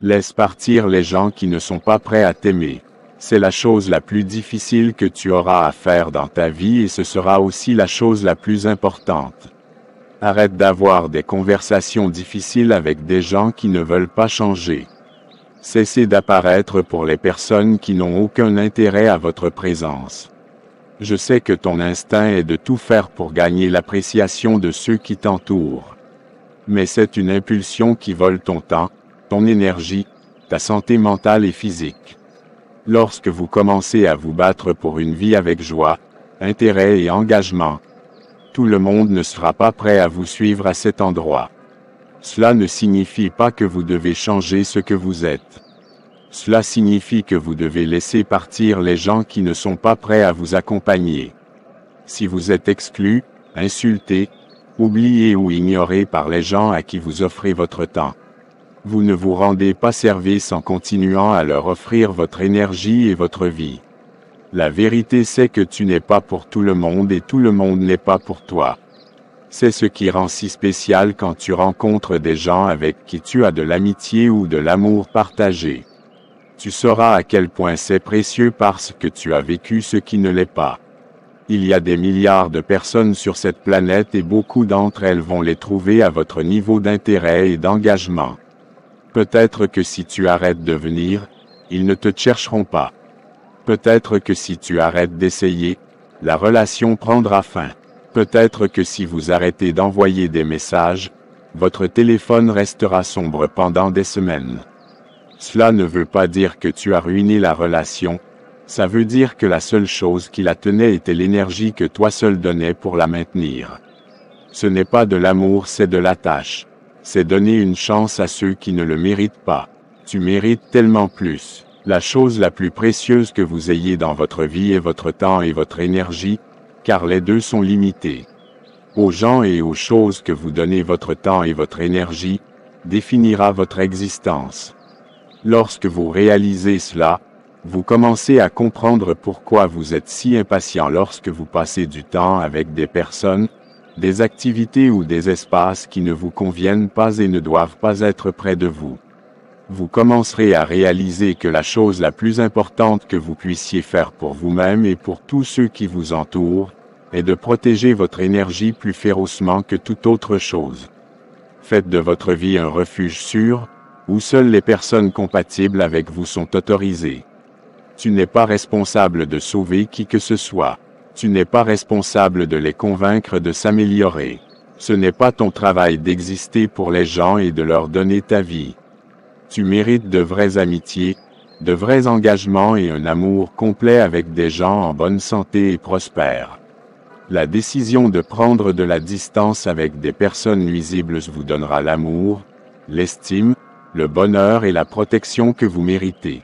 Laisse partir les gens qui ne sont pas prêts à t'aimer. C'est la chose la plus difficile que tu auras à faire dans ta vie et ce sera aussi la chose la plus importante. Arrête d'avoir des conversations difficiles avec des gens qui ne veulent pas changer. Cessez d'apparaître pour les personnes qui n'ont aucun intérêt à votre présence. Je sais que ton instinct est de tout faire pour gagner l'appréciation de ceux qui t'entourent. Mais c'est une impulsion qui vole ton temps, ton énergie, ta santé mentale et physique. Lorsque vous commencez à vous battre pour une vie avec joie, intérêt et engagement, tout le monde ne sera pas prêt à vous suivre à cet endroit. Cela ne signifie pas que vous devez changer ce que vous êtes. Cela signifie que vous devez laisser partir les gens qui ne sont pas prêts à vous accompagner. Si vous êtes exclu, insulté, oublié ou ignoré par les gens à qui vous offrez votre temps, vous ne vous rendez pas service en continuant à leur offrir votre énergie et votre vie. La vérité c'est que tu n'es pas pour tout le monde et tout le monde n'est pas pour toi. C'est ce qui rend si spécial quand tu rencontres des gens avec qui tu as de l'amitié ou de l'amour partagé. Tu sauras à quel point c'est précieux parce que tu as vécu ce qui ne l'est pas. Il y a des milliards de personnes sur cette planète et beaucoup d'entre elles vont les trouver à votre niveau d'intérêt et d'engagement. Peut-être que si tu arrêtes de venir, ils ne te chercheront pas. Peut-être que si tu arrêtes d'essayer, la relation prendra fin. Peut-être que si vous arrêtez d'envoyer des messages, votre téléphone restera sombre pendant des semaines. Cela ne veut pas dire que tu as ruiné la relation, ça veut dire que la seule chose qui la tenait était l'énergie que toi seul donnais pour la maintenir. Ce n'est pas de l'amour, c'est de la tâche. C'est donner une chance à ceux qui ne le méritent pas. Tu mérites tellement plus. La chose la plus précieuse que vous ayez dans votre vie est votre temps et votre énergie, car les deux sont limités. Aux gens et aux choses que vous donnez votre temps et votre énergie, définira votre existence. Lorsque vous réalisez cela, vous commencez à comprendre pourquoi vous êtes si impatient lorsque vous passez du temps avec des personnes, des activités ou des espaces qui ne vous conviennent pas et ne doivent pas être près de vous. Vous commencerez à réaliser que la chose la plus importante que vous puissiez faire pour vous-même et pour tous ceux qui vous entourent, est de protéger votre énergie plus férocement que toute autre chose. Faites de votre vie un refuge sûr, où seules les personnes compatibles avec vous sont autorisées. Tu n'es pas responsable de sauver qui que ce soit. Tu n'es pas responsable de les convaincre de s'améliorer. Ce n'est pas ton travail d'exister pour les gens et de leur donner ta vie. Tu mérites de vraies amitiés, de vrais engagements et un amour complet avec des gens en bonne santé et prospères. La décision de prendre de la distance avec des personnes nuisibles vous donnera l'amour, l'estime, le bonheur et la protection que vous méritez.